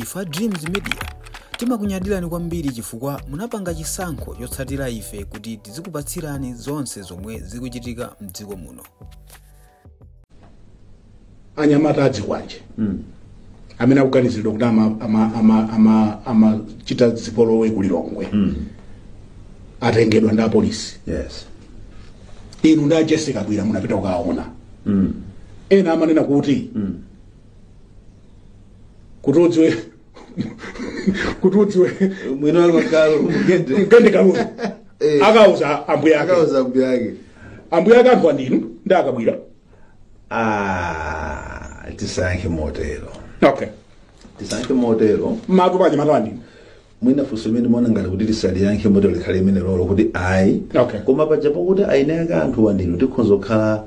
Ifa Dreams Media timakunyadirani kwambiri chifukwa munapanga chisankho chotsatira ife kuti tizikupatsirani zonse zomwe zikuchitika mdziko muno. Anyamata adzikwanje amene akuganizidwa kuti ama chita zipolowe kulilongwe atengedwa nda polisi. Yes. Inu nda Jessica Bwira munapita kukaona. Ena amanena kuti kutudziwe mwino almakalo mugende kalulu akauza ambuye yake. Ambuye yake anthu andinu nda akabwira. Tisanke motelo. Okay. Tisanke motelo. Matupanye matwandi. Mwina fusumeni mwana ngati kuti lisali yanke motelo likhale imene lolo kuti ayi. Okay. Koma pajapo kuti ayineka anthu wandinu tikhonza kukhala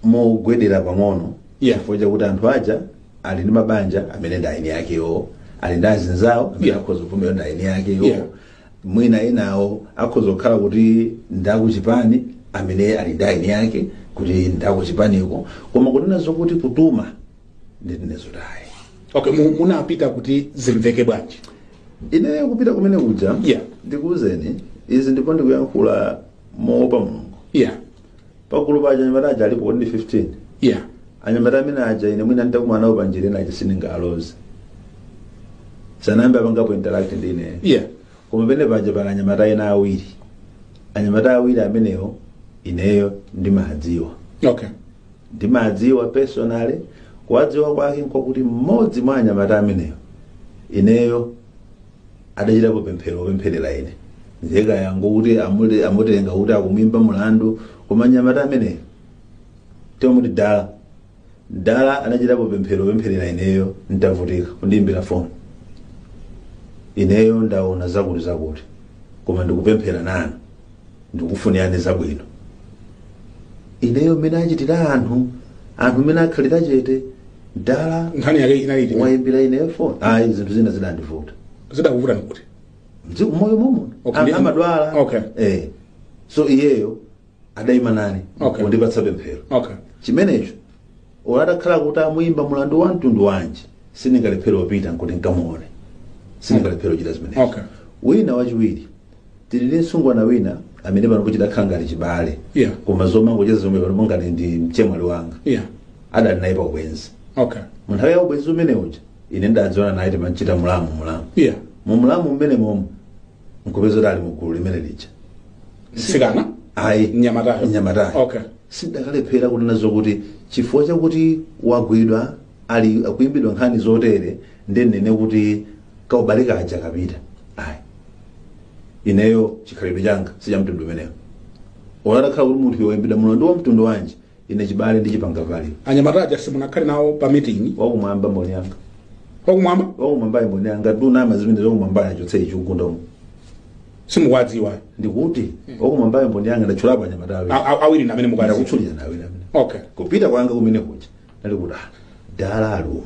mogwedera pang'ono. Yeah. Chifukwa kuti anthu aja ali ndi mabanja amene ndi ayini yakewo, ali ndi azinzawo amene akhoza kuvumira ndi ayini yakewo. Yeah. Mwina enawo akhoza kukhala kuti ndakuchipani amene ali ndi ayini yake kuti ndakuchipaniko. Koma kunena zokuti kutuma ndinezo dai. Okay, munapita kuti zimveke bwanji. Ine kupita kumene kuja. Yeah. Ndikuuzeni izi ndipo ndikuyankhula moopa Mulungu. Yeah. Pakulu paja anyamata alipo kuti 15. Yeah. Anyamata amene aja ine mwina nditakumana nawo panjira naje siningaloza. Sanambe abangapo interact ndine. Yeah. Koma pene paja pana anyamata ena awiri. Anyamata awiri amenewo ineyo ndimadziwa. Okay. Ndimadziwa personally kuwadziwa kwake nkokuti mmodzi mwa anyamata ameneyo ineyo adachitapo pempherera ine. Nzeka yangu kuti amutenga kuti akumwimba mulandu koma anyamata ameneyo temuti dala anachitapo pempherera ineyo ntavutika kundimbira phone. Ineyo ndaona zakuti koma ndikupemphera nanu ndikufunirani zabwino. Ineyo mena achitira anthu mena akhalira chete dala Nkhani yake inaliti. Waimbira ineyo phone. Zinthu zina zidandivuta. Zidakuvuta kuti. Moyo momo. Okay. Amadwala. Okay. So iyeyo adaima nani. Okay. Kundipatsa pemphero. Okay. Chimenecho oladakhala kuti amuyimba mulandu wa mtundu wanji siningalephera opita nkuti nkamuone. Siningalephera ochita zimenezo. Okay. Wina wachiwiri tilile msungwana wina amene pano kuchita khangati chibale. Yeah. Koma zomangocheza zomwe pano ngati ndi mchemwali wanga. Yeah. Adali naye pa ubwenzi. Okay. Munthawi ya ubwenzi umene uja ine ndadziona naye timachita mulamu. Yeah. Mulamu mmene momo nkupeza dali mugulu limene lija. Sikana? Nyamata. Okay. Sindakalephera kunena zokuti chifukwa chakuti wagwidwa ali akuimbidwa nkhani zotere ndenene kuti kaubalika aja kapita. Ineyo chikhalidwe changa sichamtundu umeneyo. Oladakhala kuti munthu yoimbidwa mulandu wa mtundu wanji ine chibale ndi chipanga pali. Anyamata aja simunakhale nawo pa meeting. Wakumwamba mboni yanga. Wakumwamba mboni yanga nduna zimene zokumwamba achotse ichukunda umu. Simuwadziwa. Ndikuti wakumwamba mboni yanga ndachulapo anyamata awiri namene mukazi. Ndakuchulira nawe namene. Okay. Kupita kwanga kumene kuja ndali kuti dala alumu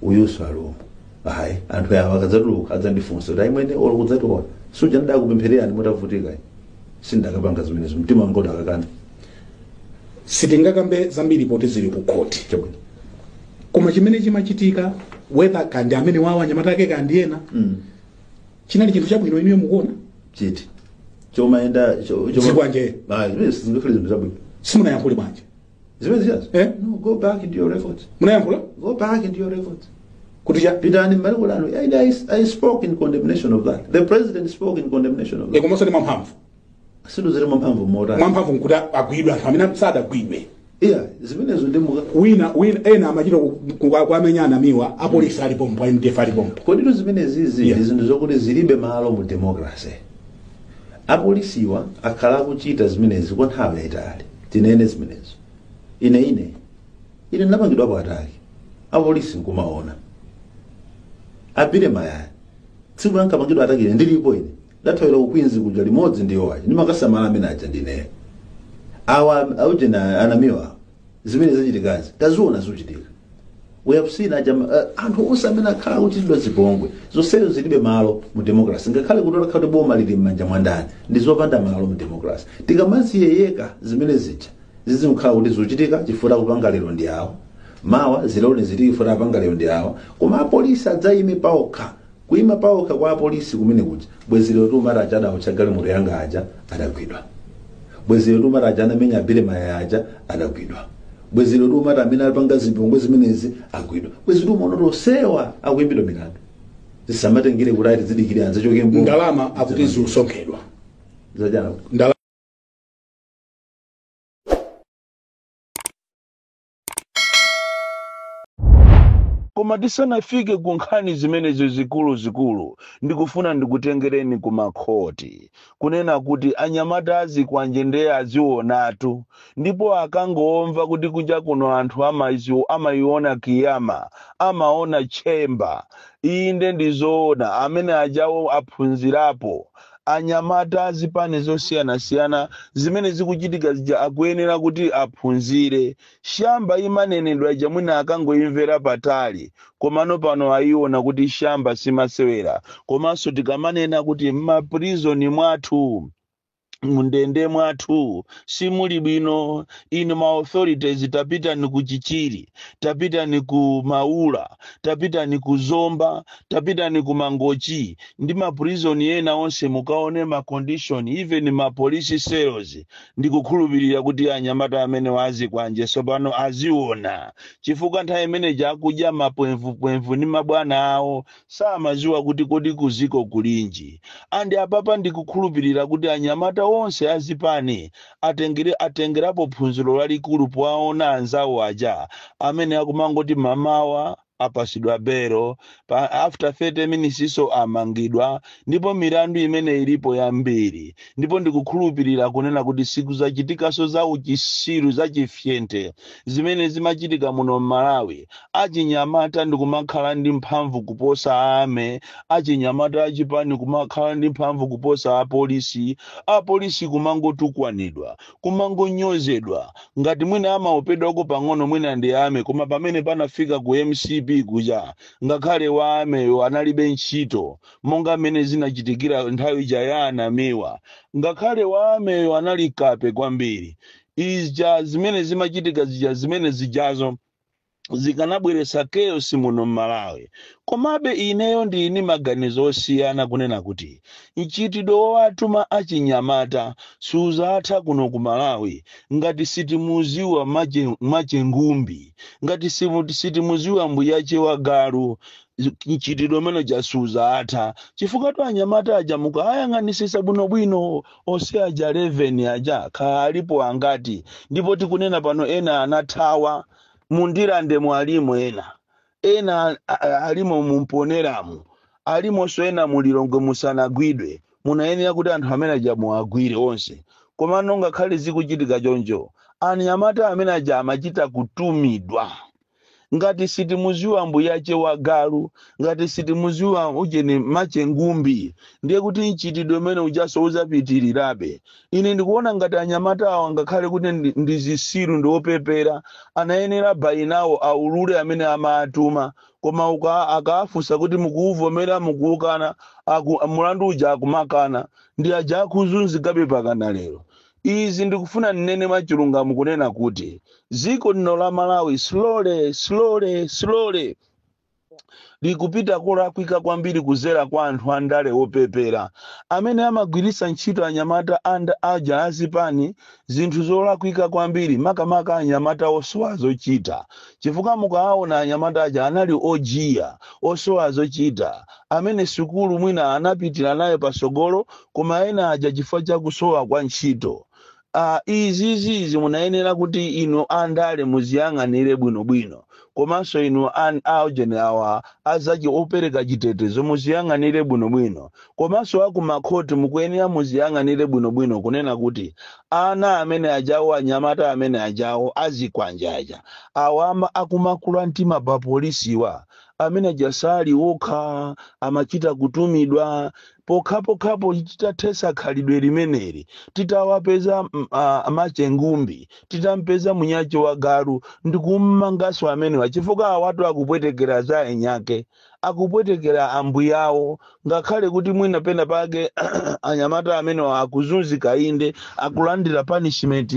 uyuso alumu. Anthu awa akadzatuluka adzandifunsa kuti imwene olo kudzatola. Suja ndakupempherera ndi mutavutika. Sindakapanga zimenezo mtima wanga udakakana. Sitingakambe zambiri poti zili ku court. Koma chimene chimachitika whether kandi amene wawa anyamata ake kandi ena. Chinali chinthu chabwino iniyo mukuona? Chiti. Chomaenda Zikwanje. Zimene singakhale zinthu zabwino. Simunayankhule bwanje. Zimene ziyazi? No, go back into your records. Munayankhula? Go back into your records. Kutija Pitani marikulano. I spoke in condemnation of that. The president spoke in condemnation of that. Ekomosa ni mamphamvu. Sidu ziri mamphamvu mota. Mamphamvu nkuda agwidwa anthu amene sada gwidwe. Zimenezo ndimuka. Wina ena amachito kwamenyana miwa apolisi alipo mpo MDF alipo mpo. Kodi zimene zizi zinthu zokuti zilibe malo mu democracy. Apolisiwa akhala kuchita zimenezi kwa nthawi yayitali. Tinene zimenezo. Ine ndapangidwa pa ataki. Apolisi nkumaona. Apire mayaya. Tsiku lankapangidwa ataki ine ndilipo ine. Ndathawira kukwinzi kuja limodzi ndiyo waje. Ndimakasama amene aja ndine. Awa aujena anamiwa zimene zachitikazi taziona zochitika. We have seen anthu onse amene akhala kuchitidwa zipongwe zonsezo zilibe malo mu democracy. Ngakhale kuti akhala boma lili m'manja mwa ndani ndizopanda malo mu democracy. Tikamaziyeyeka zimene zija zizikhala kuti zochitika chifukwa kupanga lero ndi awo. mawa zilole zilifuna panga lero ndi awa koma apolisi adzaime paokha kuima paokha kwa apolisi kumene kuja bwezero tumara achada uchagale mutu yanga aja adagwidwa bwezero tumara aja anamenya abire maya aja adagwidwa bwezero tumara amene alipanga zipongwe zimenezi agwidwa bwezero tumaonoto sewa akuimbidwa milandu zisamatengere kuti zidikire anza choke mbo ndalama akuti ziusonkhedwa zajana koma tisanafike ku nkhani zimenezo zikulu ndikufuna ndikutengereni ku makhoti kunena kuti anyamata azikwanje ndiye azionatu ndipo akangomva kuti kunja kuno anthu amayiona kiyama amaona chemba inde ndizoona amene ajawo aphunzirapo anyamata azipani zosiyana zimene zikuchitika zija akuyenera kuti aphunzire shamba imanenedwa ija mwina akangoimvera patali komano pano ayiona kuti shamba simasewera komanso tikamanena kuti m'maprizoni mwathu mundende mwathu simuli bwino ino ma authorities tapita ni kuchichiri tapita ni ku maula tapita ni kuzomba tapita ni ku mangochi ndi ma prison yena onse mukaone ma condition even ma police cells ndikukhulupirira kuti anyamata amene wazi kwanje sopano aziona chifukwa nthawi imene jakudya mapwemvu ni mabwana awo samaziwa kuti kodi kuziko kulinji andi apapa ndikukhulupirira kuti anyamata onse azipani atengerapo phunziro lalikulu powaona anzawo aja amene akumangoti mamawa apasidwa bero after 30 minutes so amangidwa ndipo milandu imene ilipo yambiri ndipo ndikukhulupirira kunena kuti siku zachitikaso za uchisiru za chifyente zimene zimachitika muno Malawi achinyamata ndikumakhala ndi mphamvu kuposa ame achinyamata achipani kumakhala ndi mphamvu kuposa apolisi kumangotukwanidwa kumangonyozedwa ngati mwina amaopedwako pang'ono mwina ndi ame koma pamene panafika ku MCP kuja ngakhale wameyo analibe ntchito monga mmene zinachitikira nthawi jayana miwa ngakhale wameyo analikape kwambiri izja zimene zimachitika zimene zijazo zikanabweresa chaos muno Malawi komabe ineyo ndini maganizo osiyana kunena kuti nchitidwe watuma achinyamata suzatha kuno ku Malawi ngati sitimuziwa machengumbi ngati sitimuziwa mbuyache wa galu nchitidwe meno jasuza ata chifukwa tu anyamata aja mukayang'anisisa bwino ose aja 11 aja khalipo angati ndipo tikunena pano ena anathawa mundilande mwalimu ena alimo mumponeramu alimo so ena mulilongwe musanagwidwe munayenera kuti anthu amene aja muagwire onse komano ngakhale zikuchitika choncho anyamata amene aja amachita kutumidwa ngati sitimuziwa mbuyache wa galu ngati sitimuziwa ujeni machengumbi ndiye kuti nchitidwe mene ujaso uzapitirirabe ine ndikuona ngati anyamata awa ngakhale kuti ndizisiru ndiopepera anayenera bainawo aulule amene amatuma koma akafusa kuti mukuuvomera mukuukana mulandu uja akumakana ndi aja akuzunzikabe pakana lero izi ndikufuna nene machilungamu kunena kuti ziko lino la Malawi slowly likupita kulakwika kwambiri kuzera kwa anthu andale opepera amene amagwirisa ntchito anyamata aja azipani zinthu zolakwika kwambiri makamaka anyamata osowa zochita chifukwa mukaona anyamata aja anali ojiya osowa zochita amene sukulu mwina anapitira nayo pasogolo koma ena aja chifukwa chakusowa kwa ntchito izi munayenera kuti ino andale muziyang'anire bwinobwino komanso ino aujeni awa azachi opereka chitetezo muziyang'anire bwinobwino komanso akumakhoti mukuyenera muziyang'anire bwinobwino kunena kuti ana amene ajawo anyamata amene ajawo azikwanja aja awama akumakula mtima pa polisiwa amene ajasali okha amachita kutumidwa pokapo titatesa khalidwe limeneli titawapeza machengumbi titampeza munyache wa galu ndikummangaso amene wachifukwa watu akupwetekera za enyake akupwetekera ambuyawo ngakhale kuti mwina pena pake anyamata amene akuzunzika inde akulandira punishment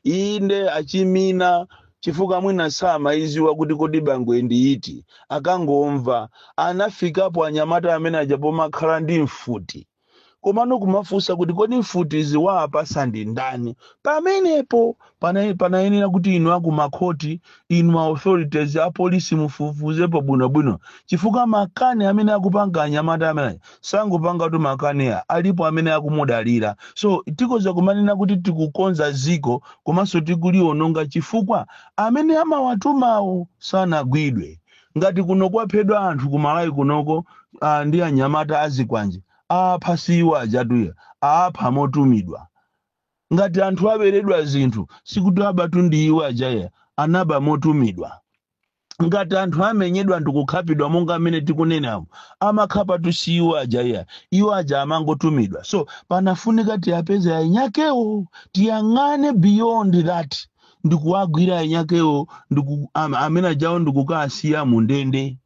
inde achimina chifukwa mwina sama iziwa kuti kodi bangwe ndi iti akangomva anafikapo anyamata amene ajapo makhala ndi mfuti komano kumafusa kuti kodi mfuti ziwapasa ndi ndani pamenepo panayenera kuti inu akumakhoti inu authorities a polisi mufufuzepo bwinobwino chifukwa makani amene akupanga anyamata amene sangopanga tu makani alipo amene akumudalira so tikoza kumanena kuti tikukonza ziko komanso tikuliononga chifukwa amene amawatumawo sanagwidwe ngati kuno kwaphedwa anthu kumalawi kunoko ndi anyamata azikwanje apha siwa ajatuya apha motumidwa ngati anthu aberedwa zinthu sikuti abatu ndi iwo ajaya anaba motumidwa ngati anthu amenyedwa ndikukhapidwa monga amene tikunena amakhapa tusiwa ajaya iwo aja amangotumidwa so panafunika tiyapeze yanyakewo tiyang'ane beyond that ndikuwagwira yanyakewo amene ajawo ndikukasiya mundende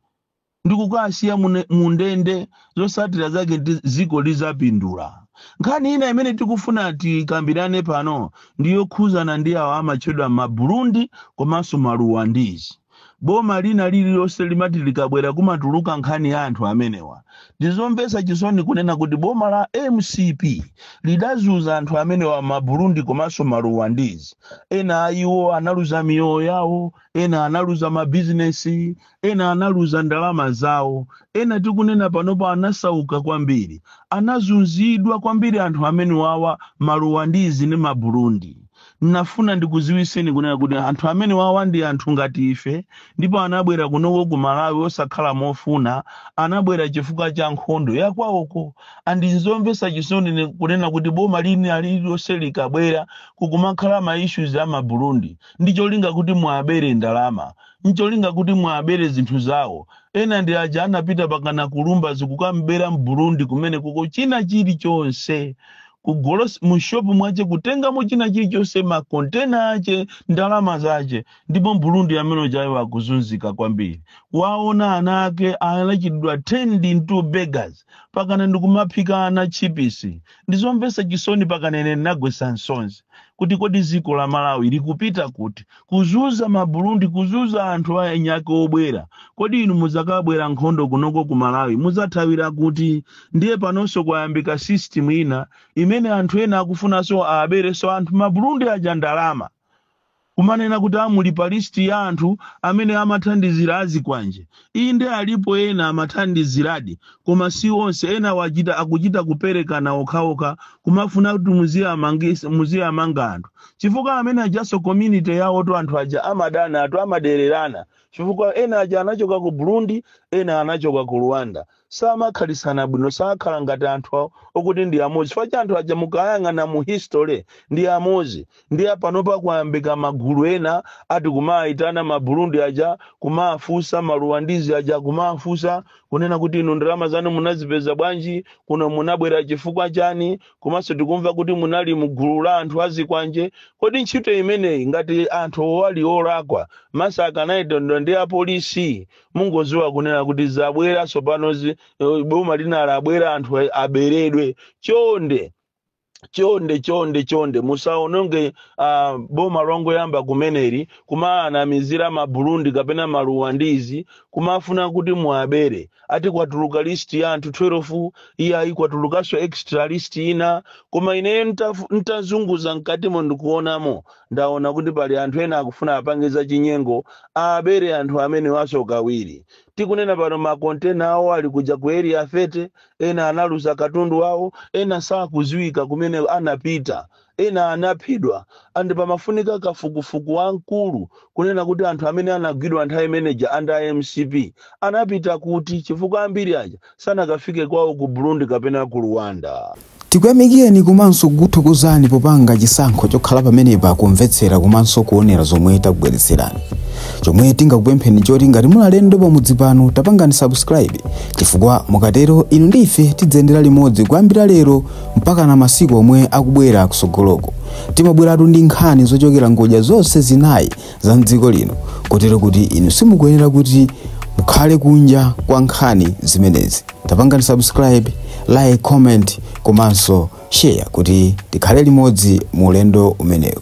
ndikukasiya mundende zosatira zake ziko lizapindula nkhani ina imene tikufuna tikambirane pano ndiyo khuzana ndi awo amachedwa maburundi komanso maruwandizi boma lina lililonse limati likabwera kumatuluka nkhani ya anthu amenewa ndizomvetsa chisoni kunena kuti boma la MCP lidazuza anthu amenewa maburundi komanso maruwandizi ena ayiwo analuza miyoyo yawo ena analuza mabizinesi ena analuza ndalama zawo ena tikunena panopo anasauka kwambiri anazunzidwa kwambiri anthu amenewawa maruwandizi ne maburundi nafuna ndikuziwiseni kunena kuti anthu amene wawa ndi anthu ngati ife ndipo anabwera kunoko ku Malawi osakhala mofuna anabwera chifukwa cha nkhondo yakwawoko andizomvetsa chisoni kunena kuti boma lililonse likabwera kukumakhala ma issues a maburundi ndicholinga kuti muabere ndalama ncholinga kuti muabere zinthu zawo ena ndi aja anapita pakana kulumba zikukambera mburundi kumene kuko china chilichonse kugolo mushopu mwache kutenga china chilichonse makontena ache ndalama zache ndipo Burundi amene jayo akuzunzika kwambiri waona ana ake anachidwa turned into beggars pakana ndikumaphika ana chipisi ndizomvetsa chisoni pakanene nagwesa nsonzi kuti kodi ziko la Malawi likupita kuti kuzuza maburundi kuzuza anthu anyake obwera kodi inu muzakabwera nkhondo kunoko ku Malawi muzathawira kuti ndiye panonso kwayambika system ina imene anthu ena akufuna so abere so anthu maburundi aja ndalama kumanena kuti amulipa listi ya anthu amene amathandizira azikwanje inde alipo ena amathandiziradi koma si onse ena akuchita kuperekana okhaokha kumafuna kuti muziyamanga anthu chifukwa amene ajaso community yawo to anthu aja amadana atu amadererana chifukwa ena aja anachoka ku Burundi ena anachoka ku Rwanda samakhalisana bwino sakhala ngati anthu okuti ndi amozi chifukwa anthu aja mukayang'ana mu history ndi amozi ndi panopa kwayambika magulu ena ati kumaitana maburundi aja kumafusa maruwandizi aja kumafusa kunena kuti inu ndalama zanu munazipeza bwanji kuno munabwera chifukwa chani komanso tikumva kuti munali mugulu la anthu azikwanje kodi ntchito imeneyi ngati anthu wali olakwa masaka naitondo ndi apolisi mungoziwa kunena kuti zabwera sopanozi boma linala abwera anthu aberedwe chonde musaononge boma longo yamba kumeneri kumaanamizira maburundi kapena maruwandizi kumafuna kuti muabere ati kwatuluka list ya anthu 12 iya kwatulukaso extra list ina koma ineyo ntazunguza mkatimo ndikuonamo ndaona kuti pali anthu ena akufuna apangiza chinyengo abere anthu amene waso kawiri tikunena pano makontena awo ali kuja ku area fete ena analuza katundu wawo ena sakuziwika kumene anapita ena anaphidwa andi pamafunika kafukufuku wankulu kunena kuti anthu amene anagwidwa nthawi manager under MCP anapita kuti chifukwa ambiri aja sanakafike kwawo ku Burundi kapena ku Rwanda. Tikuyamikeni komanso kuthokozani popanga chisankho chokhala pamenepa kumvetsera komanso kuonera zomwe takubweretserani. Chomwe tingakupempheni choti ngati muli alendo pamudzi pano tapangani subscribe chifukwa mukatero inu ndife tidzendera limodzi kuyambira lero mpaka na masiku omwe akubwera kusogoloko. Timabweratu ndi nkhani zochokera ngodya zonse zinayi za mdziko lino kotero kuti inu simukuyenera kuti mukhale kunja kwa nkhani zimenezi. Tapangani subscribe, like, comment komanso share kuti tikhale limodzi mu ulendo umenewu.